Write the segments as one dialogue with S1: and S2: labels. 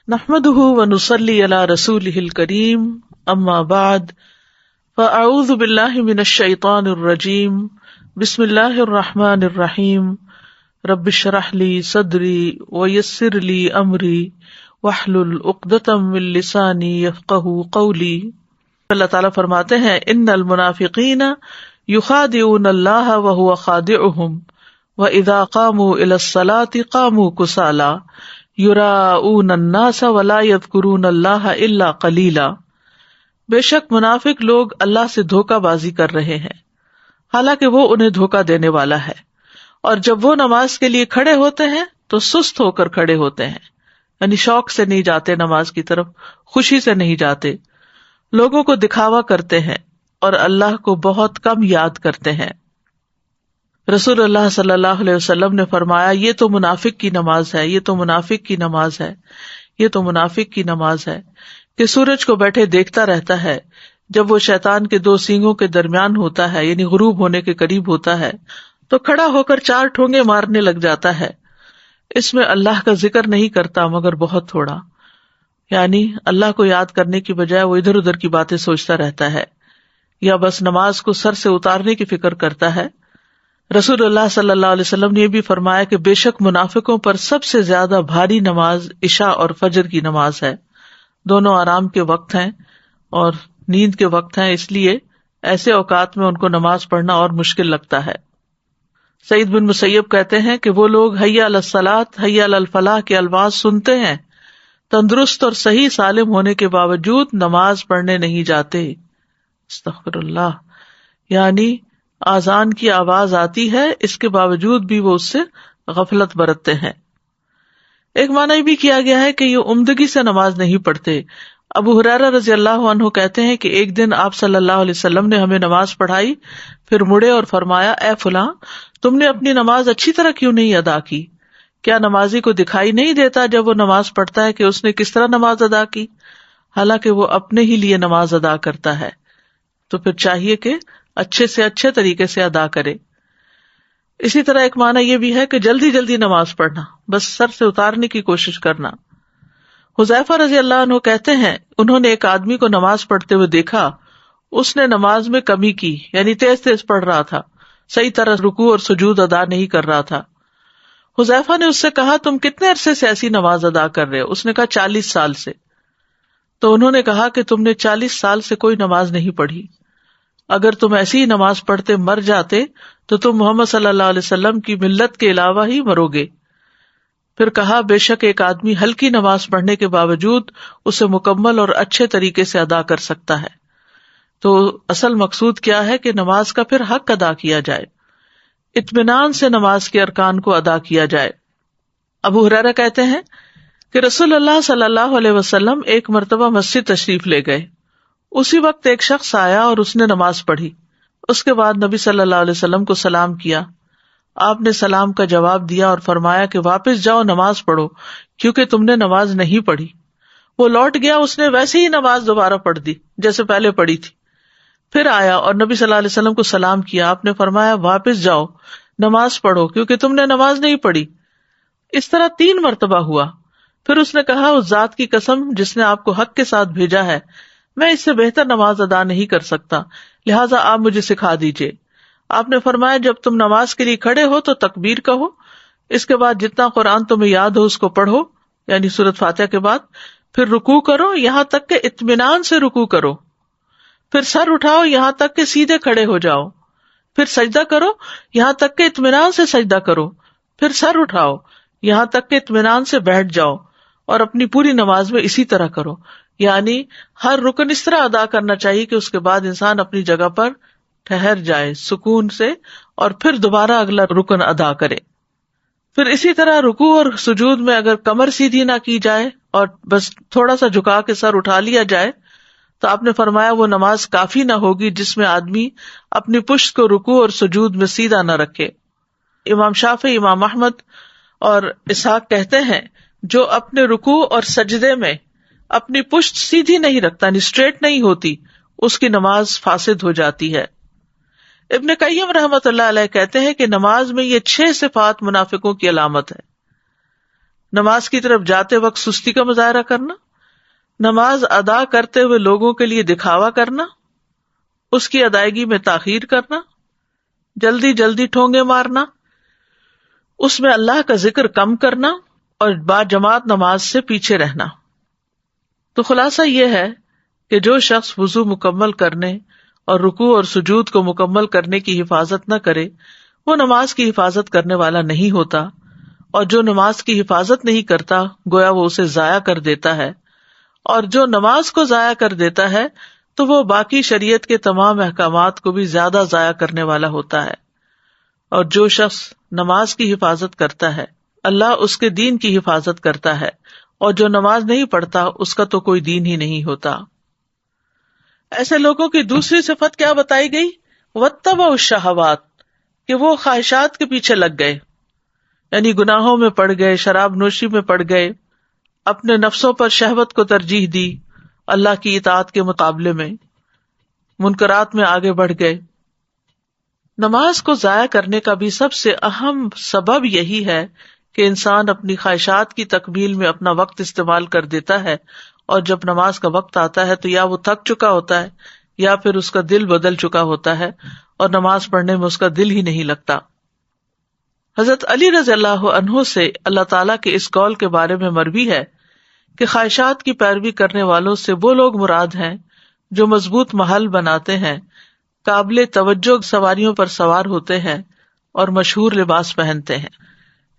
S1: نحمده ونصلي على رسوله الكريم اما بعد فاعوذ بالله من الشيطان الرجيم بسم الله الرحمن الرحيم رب اشرح لي صدري ويسر لي امري واحلل عقدة من لساني يفقهوا قولي۔ اللہ تعالیٰ فرماتے ہیں ان المنافقین یخادعون اللہ وهو خادعهم واذا قاموا الى الصلاة قاموا کسالى یراؤون الناس ولا یذکرون اللہ الا قلیلا۔ بے شک منافق لوگ اللہ سے دھوکہ بازی کر رہے ہیں حالانکہ وہ انہیں دھوکہ دینے والا ہے، اور جب وہ نماز کے لیے کھڑے ہوتے ہیں تو سست ہو کر کھڑے ہوتے ہیں، یعنی شوق سے نہیں جاتے نماز کی طرف، خوشی سے نہیں جاتے، لوگوں کو دکھاوا کرتے ہیں اور اللہ کو بہت کم یاد کرتے ہیں۔ رسول اللہ صلی اللہ علیہ وسلم نے فرمایا یہ تو منافق کی نماز ہے، یہ تو منافق کی نماز ہے، یہ تو منافق کی نماز ہے، کہ سورج کو بیٹھے دیکھتا رہتا ہے، جب وہ شیطان کے دو سینگوں کے درمیان ہوتا ہے یعنی غروب ہونے کے قریب ہوتا ہے تو کھڑا ہو کر 4 ٹھونگے مارنے لگ جاتا ہے، اس میں اللہ کا ذکر نہیں کرتا مگر بہت تھوڑا، یعنی اللہ کو یاد کرنے کی بجائے وہ ادھر ادھر کی باتیں سوچتا رہتا ہے یا بس نماز کو سر سے اتارنے کی فکر کرتا ہے۔ رسول اللہ صلی اللہ علیہ وسلم نے یہ بھی فرمایا کہ بے شک منافقوں پر سب سے زیادہ بھاری نماز عشاء اور فجر کی نماز ہے، دونوں آرام کے وقت ہیں اور نیند کے وقت ہیں، اس لیے ایسے اوقات میں ان کو نماز پڑھنا اور مشکل لگتا ہے۔ سعید بن مسیب کہتے ہیں کہ وہ لوگ حی علی الصلاۃ حی علی الفلاح کے الفاظ سنتے ہیں، تندرست اور صحیح سالم ہونے کے باوجود نماز پڑھنے نہیں جاتے۔ استغفر اللہ، یعنی آذان کی آواز آتی ہے اس کے باوجود بھی وہ اس سے غفلت برتتے ہیں۔ ایک معنی بھی کیا گیا ہے کہ یہ عمدگی سے نماز نہیں پڑھتے۔ ابو ہریرہ رضی اللہ عنہ کہتے ہیں کہ ایک دن آپ صلی اللہ علیہ وسلم نے ہمیں نماز پڑھائی، پھر مڑے اور فرمایا اے فلاں، تم نے اپنی نماز اچھی طرح کیوں نہیں ادا کی؟ کیا نمازی کو دکھائی نہیں دیتا جب وہ نماز پڑھتا ہے کہ اس نے کس طرح نماز ادا کی؟ حالانکہ وہ اپنے ہی لیے نماز ادا کرتا ہے، تو پھر چاہیے کہ اچھے سے اچھے طریقے سے ادا کرے۔ اسی طرح ایک معنی یہ بھی ہے کہ جلدی جلدی نماز پڑھنا، بس سر سے اتارنے کی کوشش کرنا۔ حذیفہ رضی اللہ عنہ کہتے ہیں انہوں نے ایک آدمی کو نماز پڑھتے ہوئے دیکھا، اس نے نماز میں کمی کی، یعنی تیز تیز پڑھ رہا تھا، صحیح طرح رکوع اور سجود ادا نہیں کر رہا تھا۔ حذیفہ نے اس سے کہا تم کتنے عرصے سے ایسی نماز ادا کر رہے ہو؟ اس نے کہا 40 سال سے۔ تو انہوں نے کہا کہ تم نے 40 سال سے کوئی نماز نہیں پڑھی، اگر تم ایسی ہی نماز پڑھتے مر جاتے تو تم محمد صلی اللہ علیہ وسلم کی ملت کے علاوہ ہی مرو گے۔ پھر کہا بے شک ایک آدمی ہلکی نماز پڑھنے کے باوجود اسے مکمل اور اچھے طریقے سے ادا کر سکتا ہے۔ تو اصل مقصود کیا ہے کہ نماز کا پھر حق ادا کیا جائے، اطمینان سے نماز کے ارکان کو ادا کیا جائے۔ ابو ہریرہ کہتے ہیں کہ رسول اللہ صلی اللہ علیہ وسلم ایک مرتبہ مسجد تشریف لے گئے، اسی وقت ایک شخص آیا اور اس نے نماز پڑھی، اس کے بعد نبی صلی اللہ علیہ وسلم کو سلام کیا، آپ نے سلام کا جواب دیا اور فرمایا کہ واپس جاؤ نماز پڑھو کیونکہ تم نے نماز نہیں پڑھی۔ وہ لوٹ گیا، اس نے ویسے ہی نماز دوبارہ پڑھ دی جیسے پہلے پڑھی تھی، پھر آیا اور نبی صلی اللہ علیہ وسلم کو سلام کیا، آپ نے فرمایا واپس جاؤ نماز پڑھو کیونکہ تم نے نماز نہیں پڑھی۔ اس طرح 3 مرتبہ ہوا۔ پھر اس نے کہا اس ذات کی قسم جس نے آپ کو حق کے ساتھ بھیجا ہے، میں اس سے بہتر نماز ادا نہیں کر سکتا، لہٰذا آپ مجھے سکھا دیجیے۔ آپ نے فرمایا جب تم نماز کے لیے کھڑے ہو تو تکبیر کہو، اس کے بعد جتنا قرآن تمہیں یاد ہو اس کو پڑھو، یعنی سورۃ فاتحہ کے بعد، پھر رکوع کرو یہاں تک کہ اطمینان سے رکوع کرو، پھر سر اٹھاؤ یہاں تک کہ سیدھے کھڑے ہو جاؤ، پھر سجدہ کرو یہاں تک کہ اطمینان سے سجدہ کرو، پھر سر اٹھاؤ یہاں تک کہ اطمینان سے بیٹھ جاؤ، اور اپنی پوری نماز میں اسی طرح کرو، یعنی ہر رکن اس طرح ادا کرنا چاہیے کہ اس کے بعد انسان اپنی جگہ پر ٹھہر جائے سکون سے اور پھر دوبارہ اگلا رکن ادا کرے۔ پھر اسی طرح رکوع اور سجود میں اگر کمر سیدھی نہ کی جائے اور بس تھوڑا سا جھکا کے سر اٹھا لیا جائے تو آپ نے فرمایا وہ نماز کافی نہ ہوگی جس میں آدمی اپنی پشت کو رکوع اور سجود میں سیدھا نہ رکھے۔ امام شافعی، امام احمد اور اسحاق کہتے ہیں جو اپنے رکوع اور سجدے میں اپنی پشت سیدھی نہیں رکھتا، یعنی اسٹریٹ نہیں ہوتی، اس کی نماز فاسد ہو جاتی ہے۔ ابن قیم رحمۃ اللہ علیہ کہتے ہیں کہ نماز میں یہ 6 صفات منافقوں کی علامت ہے۔ نماز کی طرف جاتے وقت سستی کا مظاہرہ کرنا، نماز ادا کرتے ہوئے لوگوں کے لیے دکھاوا کرنا، اس کی ادائیگی میں تاخیر کرنا، جلدی جلدی ٹھونگے مارنا، اس میں اللہ کا ذکر کم کرنا اور باجماعت نماز سے پیچھے رہنا۔ تو خلاصہ یہ ہے کہ جو شخص وضو مکمل کرنے اور رکوع اور سجود کو مکمل کرنے کی حفاظت نہ کرے وہ نماز کی حفاظت کرنے والا نہیں ہوتا، اور جو نماز کی حفاظت نہیں کرتا گویا وہ اسے ضائع کر دیتا ہے، اور جو نماز کو ضائع کر دیتا ہے تو وہ باقی شریعت کے تمام احکامات کو بھی زیادہ ضائع کرنے والا ہوتا ہے۔ اور جو شخص نماز کی حفاظت کرتا ہے اللہ اس کے دین کی حفاظت کرتا ہے، اور جو نماز نہیں پڑھتا اس کا تو کوئی دین ہی نہیں ہوتا۔ ایسے لوگوں کی دوسری صفت کیا بتائی گئی؟ واتبعوا الشہوات، کہ وہ خواہشات کے پیچھے لگ گئے، یعنی گناہوں میں پڑ گئے، شراب نوشی میں پڑ گئے، اپنے نفسوں پر شہوت کو ترجیح دی اللہ کی اطاعت کے مقابلے میں، منکرات میں آگے بڑھ گئے۔ نماز کو ضائع کرنے کا بھی سب سے اہم سبب یہی ہے کہ انسان اپنی خواہشات کی تکمیل میں اپنا وقت استعمال کر دیتا ہے، اور جب نماز کا وقت آتا ہے تو یا وہ تھک چکا ہوتا ہے یا پھر اس کا دل بدل چکا ہوتا ہے اور نماز پڑھنے میں اس کا دل ہی نہیں لگتا۔ حضرت علی رضی اللہ عنہ سے اللہ تعالیٰ کے اس قول کے بارے میں مروی ہے کہ خواہشات کی پیروی کرنے والوں سے وہ لوگ مراد ہیں جو مضبوط محل بناتے ہیں، قابل توجہ سواریوں پر سوار ہوتے ہیں اور مشہور لباس پہنتے ہیں۔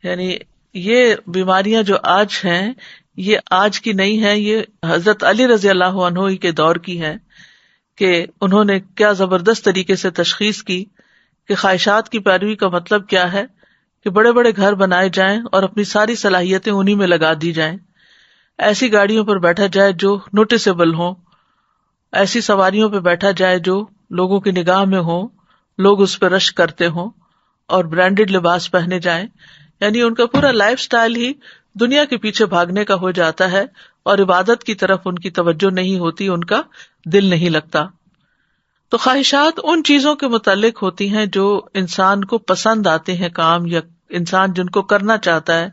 S1: یعنی یہ بیماریاں جو آج ہیں یہ آج کی نہیں ہیں، یہ حضرت علی رضی اللہ عنہ کے دور کی ہیں کہ انہوں نے کیا زبردست طریقے سے تشخیص کی کہ خواہشات کی پیروی کا مطلب کیا ہے، کہ بڑے بڑے گھر بنائے جائیں اور اپنی ساری صلاحیتیں انہی میں لگا دی جائیں، ایسی گاڑیوں پر بیٹھا جائے جو نوٹسیبل ہوں، ایسی سواریوں پہ بیٹھا جائے جو لوگوں کی نگاہ میں ہوں، لوگ اس پہ رشک کرتے ہوں، اور برانڈڈ لباس پہنے جائیں، یعنی ان کا پورا لائف سٹائل ہی دنیا کے پیچھے بھاگنے کا ہو جاتا ہے، اور عبادت کی طرف ان کی توجہ نہیں ہوتی، ان کا دل نہیں لگتا۔ تو خواہشات ان چیزوں کے متعلق ہوتی ہیں جو انسان کو پسند آتے ہیں کام، یا انسان جن کو کرنا چاہتا ہے،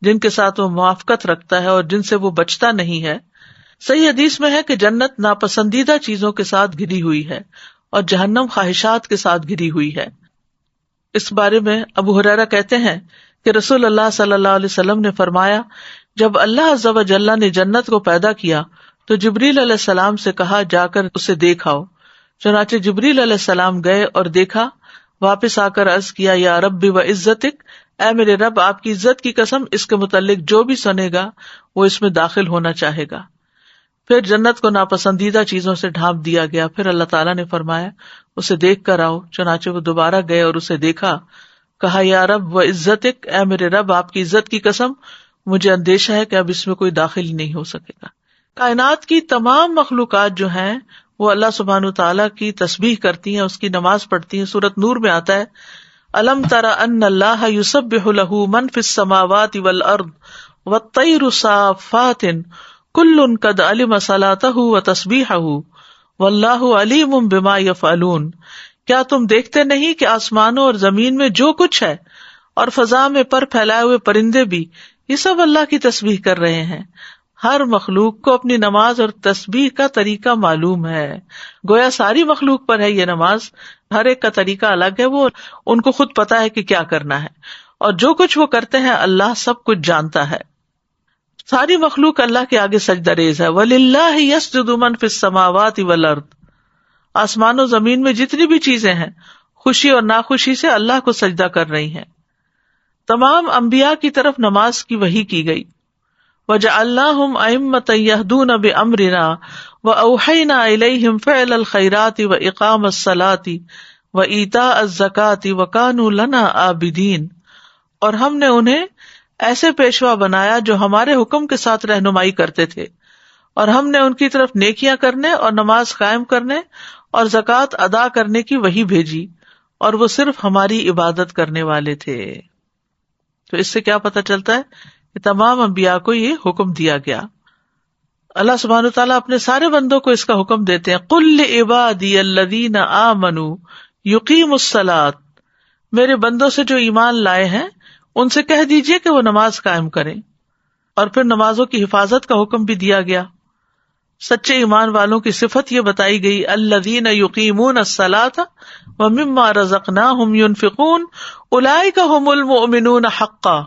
S1: جن کے ساتھ وہ موافقت رکھتا ہے اور جن سے وہ بچتا نہیں ہے۔ صحیح حدیث میں ہے کہ جنت ناپسندیدہ چیزوں کے ساتھ گھری ہوئی ہے اور جہنم خواہشات کے ساتھ گھری ہوئی ہے۔ اس بارے میں ابو ہریرہ کہتے ہیں کہ رسول اللہ صلی اللہ علیہ وسلم نے فرمایا، جب اللہ عز و جل نے جنت کو پیدا کیا تو جبریل علیہ السلام سے کہا جا کر اسے دیکھ آؤ۔ چنانچہ جبریل علیہ السلام گئے اور دیکھا، واپس آ کر عرض کیا، یا رب و عزتک، اے میرے رب آپ کی عزت کی قسم، اس کے متعلق جو بھی سنے گا وہ اس میں داخل ہونا چاہے گا۔ پھر جنت کو ناپسندیدہ چیزوں سے ڈھانپ دیا گیا۔ پھر اللہ تعالیٰ نے فرمایا اسے دیکھ کر آؤ۔ چنانچہ وہ دوبارہ گئے اور اسے دیکھا، کہا یا رب و عزتک، اے میرے رب آپ کی عزت کی قسم، مجھے اندیشہ ہے کہ اب اس میں کوئی داخل ہی نہیں ہو سکے گا۔ کائنات کی تمام مخلوقات جو ہیں وہ اللہ سبحانہ تعالیٰ کی تسبیح کرتی ہیں، اس کی نماز پڑھتی ہیں۔ سورۃ نور میں آتا ہے، الم تر ان اللہ یسبح لہ من فی السماوات والارض والطیر صافات کل قد علم صلاتہ وتسبیحہ واللہ علیم بما یفعلون۔ کیا تم دیکھتے نہیں کہ آسمانوں اور زمین میں جو کچھ ہے اور فضا میں پر پھیلائے ہوئے پرندے بھی، یہ سب اللہ کی تسبیح کر رہے ہیں۔ ہر مخلوق کو اپنی نماز اور تسبیح کا طریقہ معلوم ہے۔ گویا ساری مخلوق پر ہے یہ نماز، ہر ایک کا طریقہ الگ ہے، وہ ان کو خود پتا ہے کہ کیا کرنا ہے، اور جو کچھ وہ کرتے ہیں اللہ سب کچھ جانتا ہے۔ ساری مخلوق اللہ کے آگے سجدہ ریز ہے۔ وَلِلَّهِ يَسْجُدُ مَن فِي السَّمَاوَاتِ وَالْأَرْضِ، آسمان و زمین میں جتنی بھی چیزیں ہیں خوشی اور ناخوشی سے اللہ کو سجدہ کر رہی ہیں۔ تمام انبیاء کی طرف نماز کی وحی کی گئی۔ وَجَعَلْنَاهُمْ أَئِمَّةً يَهْدُونَ بِأَمْرِنَا وَأَوْحَيْنَا إِلَيْهِمْ فِعْلَ الْخَيْرَاتِ وَإِقَامَ الصَّلَاةِ وَإِيتَاءَ الزَّكَاةِ وَكَانُوا لَنَا عَابِدِينَ، اور ہم نے انہیں ایسے پیشوا بنایا جو ہمارے حکم کے ساتھ رہنمائی کرتے تھے، اور ہم نے ان کی طرف نیکیاں کرنے اور نماز قائم کرنے اور زکوٰۃ ادا کرنے کی وحی بھیجی، اور وہ صرف ہماری عبادت کرنے والے تھے۔ تو اس سے کیا پتہ چلتا ہے کہ تمام انبیاء کو یہ حکم دیا گیا۔ اللہ سبحانہ وتعالیٰ اپنے سارے بندوں کو اس کا حکم دیتے ہیں، قُل لِعِبَادِيَ الَّذِينَ آمَنُوا يُقِيمُوا الصَّلَاةَ، میرے بندوں سے جو ایمان لائے ہیں ان سے کہہ دیجئے کہ وہ نماز قائم کریں۔ اور پھر نمازوں کی حفاظت کا حکم بھی دیا گیا. سچے ایمان والوں کی صفت یہ بتائی گئی، الذین یقیمون الصلاۃ ومما رزقناہم ینفقون اولئک ھم المؤمنون حقا.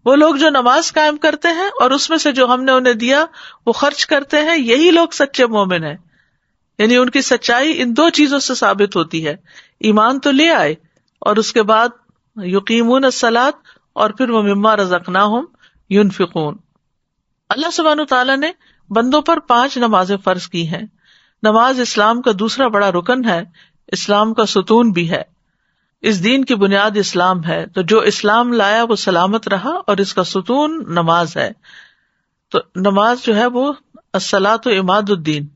S1: وہ لوگ جو نماز قائم کرتے ہیں اور اس میں سے جو ہم نے انہیں دیا وہ خرچ کرتے ہیں، یہی لوگ سچے مومن ہیں. یعنی ان کی سچائی ان دو چیزوں سے ثابت ہوتی ہے، ایمان تو لے آئے اور اس کے بعد یقیمون الصلاۃ اور پھر ومما رزقناہم ینفقون. اللہ سبحانہ وتعالیٰ نے بندوں پر 5 نمازیں فرض کی ہیں. نماز اسلام کا دوسرا بڑا رکن ہے، اسلام کا ستون بھی ہے. اس دین کی بنیاد اسلام ہے، تو جو اسلام لایا وہ سلامت رہا اور اس کا ستون نماز ہے. تو نماز جو ہے وہ الصلاۃ عماد الدین،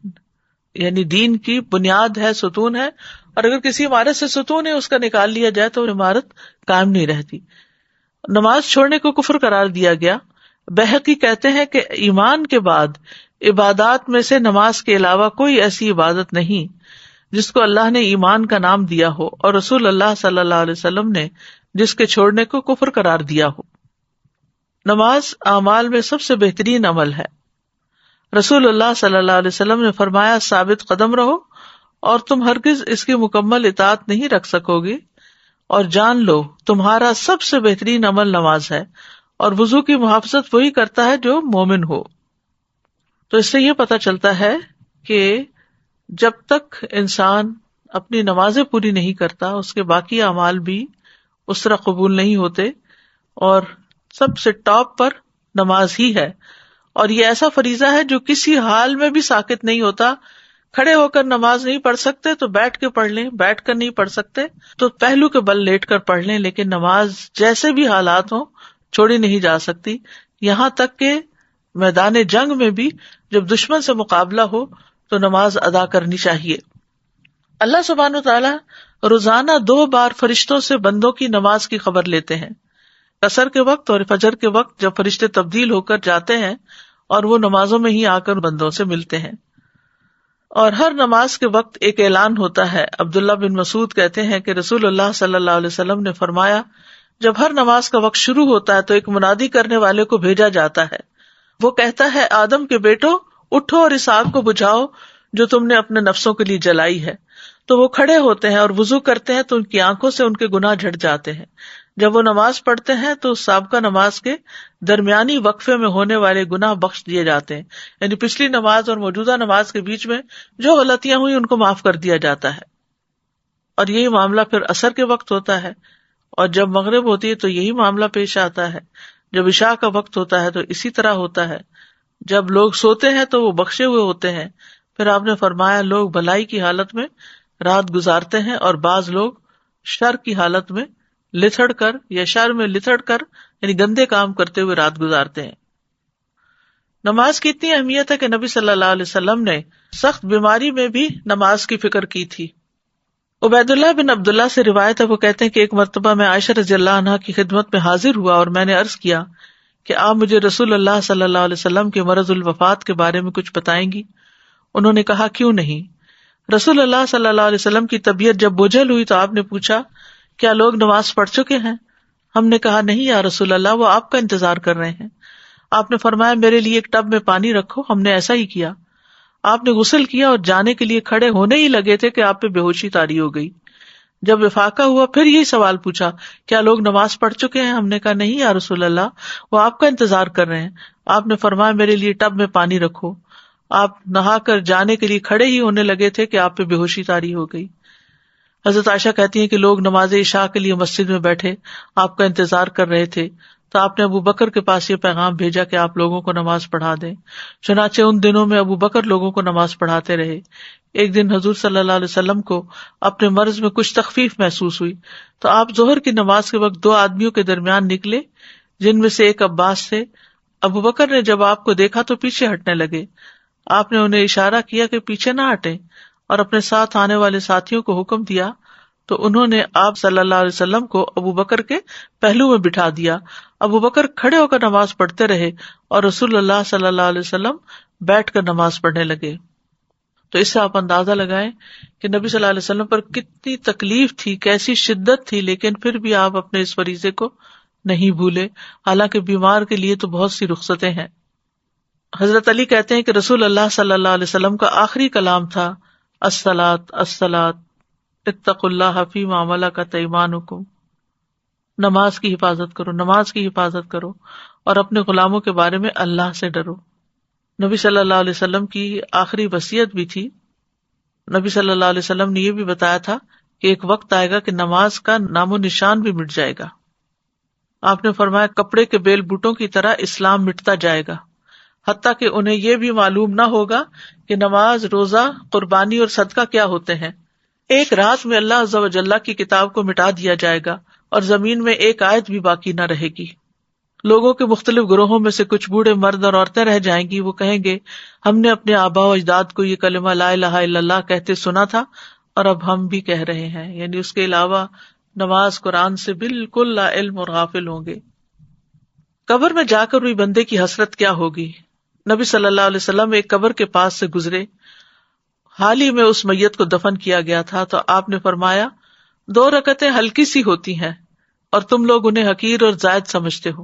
S1: یعنی دین کی بنیاد ہے، ستون ہے. اور اگر کسی عمارت سے ستون ہے اس کا نکال لیا جائے تو عمارت قائم نہیں رہتی. نماز چھوڑنے کو کفر قرار دیا گیا. بہقی کہتے ہیں کہ ایمان کے بعد عبادات میں سے نماز کے علاوہ کوئی ایسی عبادت نہیں جس کو اللہ نے ایمان کا نام دیا ہو اور رسول اللہ صلی اللہ علیہ وسلم نے جس کے چھوڑنے کو کفر قرار دیا ہو. نماز اعمال میں سب سے بہترین عمل ہے. رسول اللہ صلی اللہ علیہ وسلم نے فرمایا، ثابت قدم رہو اور تم ہرگز اس کی مکمل اطاعت نہیں رکھ سکو گے، اور جان لو تمہارا سب سے بہترین عمل نماز ہے، اور وضو کی محافظت وہی کرتا ہے جو مومن ہو. تو اس سے یہ پتہ چلتا ہے کہ جب تک انسان اپنی نمازیں پوری نہیں کرتا اس کے باقی اعمال بھی اس طرح قبول نہیں ہوتے، اور سب سے ٹاپ پر نماز ہی ہے. اور یہ ایسا فریضہ ہے جو کسی حال میں بھی ساقط نہیں ہوتا. کھڑے ہو کر نماز نہیں پڑھ سکتے تو بیٹھ کے پڑھ لیں، بیٹھ کر نہیں پڑھ سکتے تو پہلو کے بل لیٹ کر پڑھ لیں، لیکن نماز جیسے بھی حالات ہوں چھوڑی نہیں جا سکتی. یہاں تک کہ میدان جنگ میں بھی جب دشمن سے مقابلہ ہو تو نماز ادا کرنی چاہیے. اللہ سبحانہ وتعالی روزانہ 2 بار فرشتوں سے بندوں کی نماز کی خبر لیتے ہیں، عصر کے وقت اور فجر کے وقت، جب فرشتے تبدیل ہو کر جاتے ہیں اور وہ نمازوں میں ہی آ کر بندوں سے ملتے ہیں. اور ہر نماز کے وقت ایک اعلان ہوتا ہے. عبداللہ بن مسعود کہتے ہیں کہ رسول اللہ صلی اللہ علیہ وسلم نے فرمایا، جب ہر نماز کا وقت شروع ہوتا ہے تو ایک منادی کرنے والے کو بھیجا جاتا ہے. وہ کہتا ہے، آدم کے بیٹو اٹھو اور اس آگ کو بجھاؤ جو تم نے اپنے نفسوں کے لیے جلائی ہے. تو وہ کھڑے ہوتے ہیں اور وضو کرتے ہیں تو ان کی آنکھوں سے ان کے گناہ جھڑ جاتے ہیں. جب وہ نماز پڑھتے ہیں تو سابقہ نماز کے درمیانی وقفے میں ہونے والے گناہ بخش دیے جاتے ہیں. یعنی پچھلی نماز اور موجودہ نماز کے بیچ میں جو غلطیاں ہوئی ان کو معاف کر دیا جاتا ہے. اور یہی معاملہ پھر عصر کے وقت ہوتا ہے، اور جب مغرب ہوتی ہے تو یہی معاملہ پیش آتا ہے. جب عشاء کا وقت ہوتا ہے تو اسی طرح ہوتا ہے. جب لوگ سوتے ہیں تو وہ بخشے ہوئے ہوتے ہیں. پھر آپ نے فرمایا، لوگ بھلائی کی حالت میں رات گزارتے ہیں اور بعض لوگ شر کی حالت میں لتھڑ کر یا شر میں لتھڑ کر یعنی گندے کام کرتے ہوئے رات گزارتے ہیں. نماز کی اتنی اہمیت ہے کہ نبی صلی اللہ علیہ وسلم نے سخت بیماری میں بھی نماز کی فکر کی تھی. عبید اللہ بن عبداللہ سے روایت ہے، وہ کہتے ہیں کہ ایک مرتبہ میں عائشہ رضی اللہ عنہا کی خدمت میں حاضر ہوا اور میں نے عرض کیا کہ آپ مجھے رسول اللہ صلی اللہ علیہ وسلم کے مرض الوفات کے بارے میں کچھ بتائیں گی؟ انہوں نے کہا، کیوں نہیں. رسول اللہ صلی اللہ علیہ وسلم کی طبیعت جب بجھل ہوئی تو آپ نے پوچھا، کیا لوگ نماز پڑھ چکے ہیں؟ ہم نے کہا، نہیں یا رسول اللہ، وہ آپ کا انتظار کر رہے ہیں. آپ نے فرمایا، میرے لیے ایک ٹب میں پانی رکھو. ہم نے ایسا ہی کیا. آپ نے غسل کیا اور جانے کے لیے کھڑے ہونے ہی لگے تھے کہ آپ پہ بے ہوشی طاری ہو گئی. جب افاقہ ہوا پھر یہی سوال پوچھا، کیا لوگ نماز پڑھ چکے ہیں؟ ہم نے کہا، نہیں یا رسول اللہ، وہ آپ کا انتظار کر رہے ہیں. آپ نے فرمایا، میرے لیے ٹب میں پانی رکھو. آپ نہا کر جانے کے لیے کھڑے ہی ہونے لگے تھے کہ آپ پہ بے ہوشی طاری ہو گئی. حضرت عائشہ کہتی ہیں کہ لوگ نماز عشاء کے لیے مسجد میں بیٹھے آپ کا انتظار کر رہے تھے تو آپ نے ابو بکر کے پاس یہ پیغام بھیجا کہ آپ لوگوں کو نماز پڑھا دیں. چنانچہ ان دنوں میں ابو بکر لوگوں کو نماز پڑھاتے رہے. ایک دن حضور صلی اللہ علیہ وسلم کو اپنے مرض میں کچھ تخفیف محسوس ہوئی تو آپ ظہر کی نماز کے وقت 2 آدمیوں کے درمیان نکلے جن میں سے ایک عباس تھے. ابو بکر نے جب آپ کو دیکھا تو پیچھے ہٹنے لگے. آپ نے انہیں اشارہ کیا کہ پیچھے نہ ہٹیں اور اپنے ساتھ آنے والے ساتھیوں کو حکم دیا تو انہوں نے آپ صلی اللہ علیہ وسلم کو ابو بکر کے پہلو میں بٹھا دیا. ابو بکر کھڑے ہو کر نماز پڑھتے رہے اور رسول اللہ صلی اللہ علیہ وسلم بیٹھ کر نماز پڑھنے لگے. تو اس سے آپ اندازہ لگائیں کہ نبی صلی اللہ علیہ وسلم پر کتنی تکلیف تھی، کیسی شدت تھی، لیکن پھر بھی آپ اپنے اس فریضے کو نہیں بھولے، حالانکہ بیمار کے لیے تو بہت سی رخصتیں ہیں۔ حضرت علی کہتے ہیں کہ رسول اللہ صلی اللہ علیہ وسلم کا آخری کلام تھا الصلاۃ الصلاۃ اتقوا اللہ فیما ملکت ایمانکم، نماز کی حفاظت کرو، نماز کی حفاظت کرو، اور اپنے غلاموں کے بارے میں اللہ سے ڈرو۔ نبی صلی اللہ علیہ وسلم کی آخری وصیت بھی تھی۔ نبی صلی اللہ علیہ وسلم نے یہ بھی بتایا تھا کہ ایک وقت آئے گا کہ نماز کا نام و نشان بھی مٹ جائے گا۔ آپ نے فرمایا کپڑے کے بیل بوٹوں کی طرح اسلام مٹتا جائے گا، حتیٰ کہ انہیں یہ بھی معلوم نہ ہوگا کہ نماز، روزہ، قربانی اور صدقہ کیا ہوتے ہیں۔ ایک رات میں اللہ عز و جل کی کتاب کو مٹا دیا جائے گا اور زمین میں ایک آیت بھی باقی نہ رہے گی۔ لوگوں کے مختلف گروہوں میں سے کچھ بوڑھے مرد اور عورتیں رہ جائیں گی، وہ کہیں گے ہم نے اپنے آباء و اجداد کو یہ کلمہ لا الہ الا اللہ کہتے سنا تھا اور اب ہم بھی کہہ رہے ہیں، یعنی اس کے علاوہ نماز، قرآن سے بالکل لا علم اور غافل ہوں گے۔ قبر میں جا کر ہوئی بندے کی حسرت کیا ہوگی۔ نبی صلی اللہ علیہ وسلم ایک قبر کے پاس سے گزرے، حال ہی میں اس میت کو دفن کیا گیا تھا، تو آپ نے فرمایا 2 رکعتیں ہلکی سی ہوتی ہیں اور تم لوگ انہیں حقیر اور زائد سمجھتے ہو،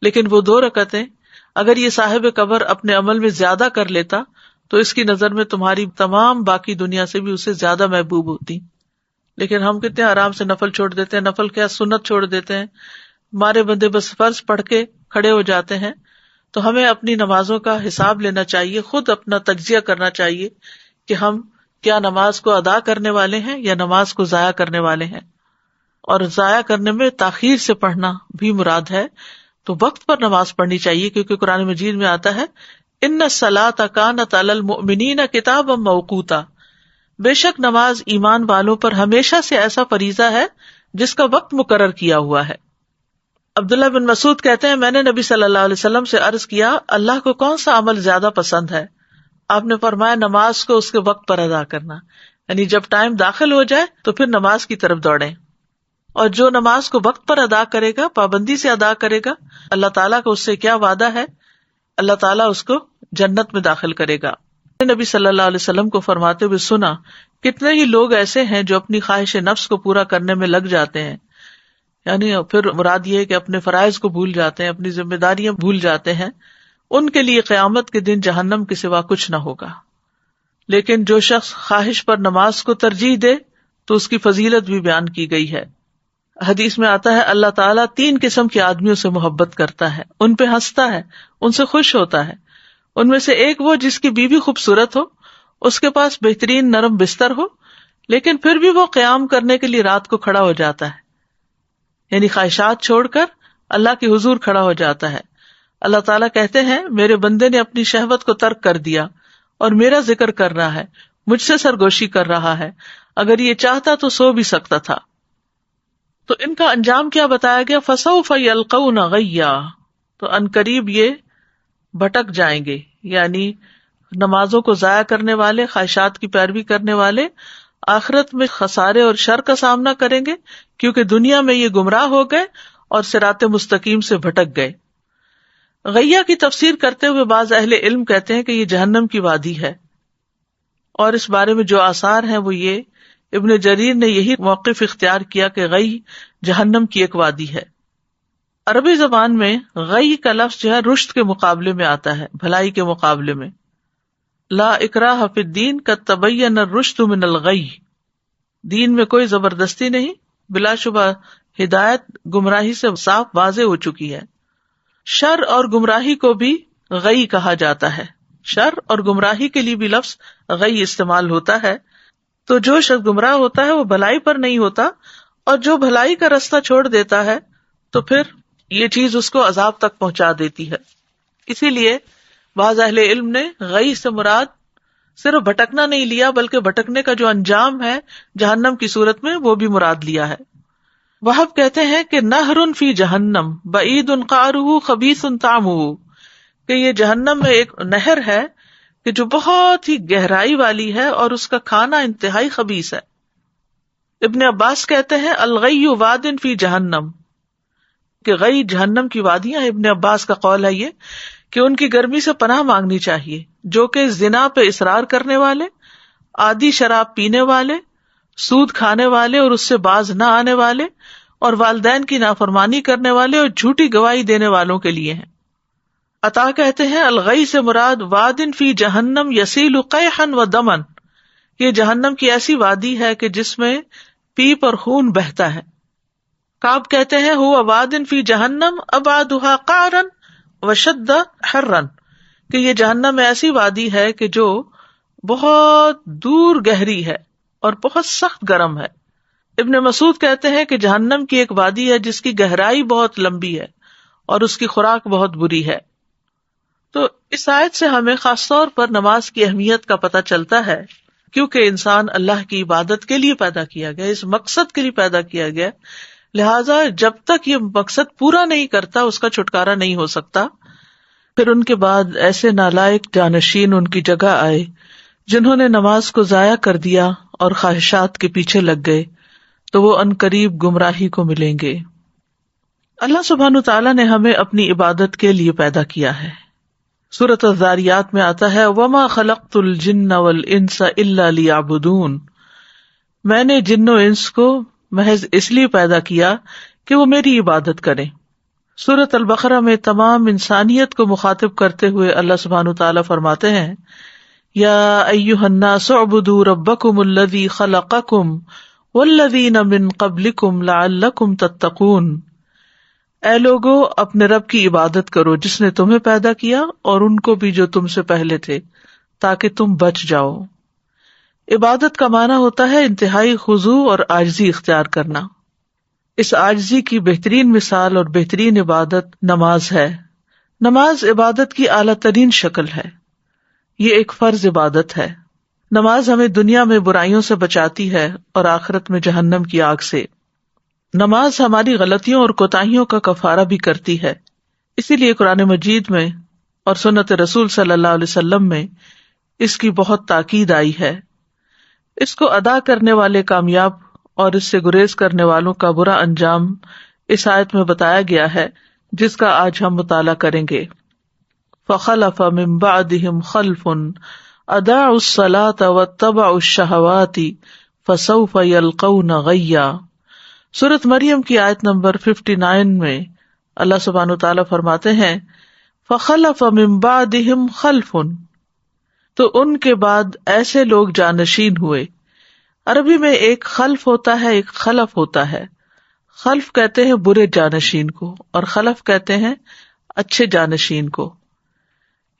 S1: لیکن وہ 2 رکعتیں اگر یہ صاحب قبر اپنے عمل میں زیادہ کر لیتا تو اس کی نظر میں تمہاری تمام باقی دنیا سے بھی اسے زیادہ محبوب ہوتی۔ لیکن ہم کتنے آرام سے نفل چھوڑ دیتے ہیں، نفل کیا سنت چھوڑ دیتے ہیں، ہمارے بندے بس فرض پڑھ کے کھڑے ہو جاتے ہیں۔ تو ہمیں اپنی نمازوں کا حساب لینا چاہیے، خود اپنا تجزیہ کرنا چاہیے کہ ہم کیا نماز کو ادا کرنے والے ہیں یا نماز کو ضائع کرنے والے ہیں۔ اور ضائع کرنے میں تاخیر سے پڑھنا بھی مراد ہے، تو وقت پر نماز پڑھنی چاہیے، کیونکہ قرآن مجید میں آتا ہے ان الصلاۃ کانت علی المؤمنین کتابا موقوتا، بے شک نماز ایمان والوں پر ہمیشہ سے ایسا فریضہ ہے جس کا وقت مقرر کیا ہوا ہے۔ عبداللہ بن مسعود کہتے ہیں میں نے نبی صلی اللہ علیہ وسلم سے عرض کیا اللہ کو کون سا عمل زیادہ پسند ہے؟ آپ نے فرمایا نماز کو اس کے وقت پر ادا کرنا، یعنی جب ٹائم داخل ہو جائے تو پھر نماز کی طرف دوڑیں، اور جو نماز کو وقت پر ادا کرے گا، پابندی سے ادا کرے گا، اللہ تعالیٰ کا اس سے کیا وعدہ ہے، اللہ تعالیٰ اس کو جنت میں داخل کرے گا۔ نبی صلی اللہ علیہ وسلم کو فرماتے ہوئے سنا کتنے ہی لوگ ایسے ہیں جو اپنی خواہش نفس کو پورا کرنے میں لگ جاتے ہیں، یعنی پھر مراد یہ ہے کہ اپنے فرائض کو بھول جاتے ہیں، اپنی ذمہ داریاں بھول جاتے ہیں، ان کے لیے قیامت کے دن جہنم کے سوا کچھ نہ ہوگا۔ لیکن جو شخص خواہش پر نماز کو ترجیح دے تو اس کی فضیلت بھی بیان کی گئی ہے۔ حدیث میں آتا ہے اللہ تعالیٰ 3 قسم کے آدمیوں سے محبت کرتا ہے، ان پہ ہنستا ہے، ان سے خوش ہوتا ہے۔ ان میں سے ایک وہ جس کی بیوی خوبصورت ہو، اس کے پاس بہترین نرم بستر ہو، لیکن پھر بھی وہ قیام کرنے کے لیے رات کو کھڑا ہو جاتا ہے، یعنی خواہشات چھوڑ کر اللہ کے حضور کھڑا ہو جاتا ہے۔ اللہ تعالیٰ کہتے ہیں میرے بندے نے اپنی شہوت کو ترک کر دیا اور میرا ذکر کر رہا ہے، مجھ سے سرگوشی کر رہا ہے، اگر یہ چاہتا تو سو بھی سکتا تھا۔ تو ان کا انجام کیا بتایا گیا؟ فسوف یلقون غیا، تو عنقریب یہ بھٹک جائیں گے، یعنی نمازوں کو ضائع کرنے والے، خواہشات کی پیروی کرنے والے آخرت میں خسارے اور شر کا سامنا کریں گے، کیونکہ دنیا میں یہ گمراہ ہو گئے اور صراط مستقیم سے بھٹک گئے۔ غیہ کی تفسیر کرتے ہوئے بعض اہل علم کہتے ہیں کہ یہ جہنم کی وادی ہے، اور اس بارے میں جو آثار ہیں وہ یہ ابن جریر نے یہی موقف اختیار کیا کہ غی جہنم کی ایک وادی ہے۔ عربی زبان میں غی کا لفظ جو ہے رشد کے مقابلے میں آتا ہے، بھلائی کے مقابلے میں۔ لا اکراہ فی الدین قد تبین الرشد من الغی، دین میں کوئی زبردستی نہیں، بلا شبہ ہدایت گمراہی سے صاف واضح ہو چکی ہے۔ شر اور گمراہی کو بھی غی کہا جاتا ہے، شر اور گمراہی کے لیے بھی لفظ غی استعمال ہوتا ہے۔ تو جو شخص گمراہ ہوتا ہے وہ بھلائی پر نہیں ہوتا، اور جو بھلائی کا راستہ چھوڑ دیتا ہے تو پھر یہ چیز اس کو عذاب تک پہنچا دیتی ہے۔ اسی لیے بعض اہل علم نے غی سے مراد صرف بھٹکنا نہیں لیا، بلکہ بھٹکنے کا جو انجام ہے جہنم کی صورت میں وہ بھی مراد لیا ہے۔ وہب کہتے ہیں کہ نہر فی جہنم بعید قعرہ خبیث طعمہ، کہ یہ جہنم میں ایک نہر ہے کہ جو بہت ہی گہرائی والی ہے اور اس کا کھانا انتہائی خبیث ہے۔ ابن عباس کہتے ہیں الغی واد فی جہنم، کہ غی جہنم کی وادیاں۔ ابن عباس کا قول ہے یہ کہ ان کی گرمی سے پناہ مانگنی چاہیے، جو کہ زنا پہ اصرار کرنے والے، عادی شراب پینے والے، سود کھانے والے اور اس سے باز نہ آنے والے، اور والدین کی نافرمانی کرنے والے اور جھوٹی گواہی دینے والوں کے لیے ہیں۔ عطا کہتے ہیں الغی سے مراد وادن فی جہنم یسیل قیحا و دمن، یہ جہنم کی ایسی وادی ہے کہ جس میں پیپ اور خون بہتا ہے۔ کعب کہتے ہیں ہوا وادن فی جہنم ابعدھا قعرا وشد حرا، کہ یہ جہنم میں ایسی وادی ہے کہ جو بہت دور گہری ہے اور بہت سخت گرم ہے۔ ابن مسعود کہتے ہیں کہ جہنم کی ایک وادی ہے جس کی گہرائی بہت لمبی ہے اور اس کی خوراک بہت بری ہے۔ تو اس آیت سے ہمیں خاص طور پر نماز کی اہمیت کا پتہ چلتا ہے، کیونکہ انسان اللہ کی عبادت کے لیے پیدا کیا گیا، اس مقصد کے لیے پیدا کیا گیا، لہٰذا جب تک یہ مقصد پورا نہیں کرتا اس کا چھٹکارا نہیں ہو سکتا۔ پھر ان کے بعد ایسے نالائق جانشین ان کی جگہ آئے جنہوں نے نماز کو ضائع کر دیا اور خواہشات کے پیچھے لگ گئے، تو وہ عنقریب گمراہی کو ملیں گے۔ اللہ سبحانہ تعالیٰ نے ہمیں اپنی عبادت کے لیے پیدا کیا ہے۔ سورۃ الذاریات میں آتا ہے وَمَا خَلَقْتُ الْجِنَّ وَالْإِنسَ إِلَّا لِيَعْبُدُونَ، میں نے جن و انس کو محض اس لیے پیدا کیا کہ وہ میری عبادت کریں۔ سورۃ البقرہ میں تمام انسانیت کو مخاطب کرتے ہوئے اللہ سبحانہ تعالیٰ فرماتے ہیں یا ایھا الناس اعبدوا ربکم الذی خلقکم والذین من قبلکم لعلکم تتقون، اے لوگو اپنے رب کی عبادت کرو جس نے تمہیں پیدا کیا اور ان کو بھی جو تم سے پہلے تھے، تاکہ تم بچ جاؤ۔ عبادت کا معنی ہوتا ہے انتہائی خضوع اور عاجزی اختیار کرنا۔ اس عاجزی کی بہترین مثال اور بہترین عبادت نماز ہے۔ نماز عبادت کی اعلیٰ ترین شکل ہے، یہ ایک فرض عبادت ہے۔ نماز ہمیں دنیا میں برائیوں سے بچاتی ہے اور آخرت میں جہنم کی آگ سے۔ نماز ہماری غلطیوں اور کوتاہیوں کا کفارہ بھی کرتی ہے، اسی لیے قرآن مجید میں اور سنت رسول صلی اللہ علیہ وسلم میں اس کی بہت تاکید آئی ہے۔ اس کو ادا کرنے والے کامیاب اور اس سے گریز کرنے والوں کا برا انجام اس آیت میں بتایا گیا ہے، جس کا آج ہم مطالعہ کریں گے۔ فَخَلَفَ مِن بَعْدِهِمْ خَلْفٌ أَضَاعُوا الصَّلَاةَ وَاتَّبَعُوا الشَّهَوَاتِ فَسَوْفَ يَلْقَوْنَ غَيًّا۔ سورۃ مریم کی آیت نمبر 59 میں اللہ سبحانہ تعالیٰ فرماتے ہیں فَخَلَفَ مِن بَعْدِهِمْ خَلْفٌ، تو ان کے بعد ایسے لوگ جانشین ہوئے۔ عربی میں ایک خلف ہوتا ہے، ایک خلف ہوتا ہے۔ خلف کہتے ہیں برے جانشین کو اور خلف کہتے ہیں اچھے جانشین کو۔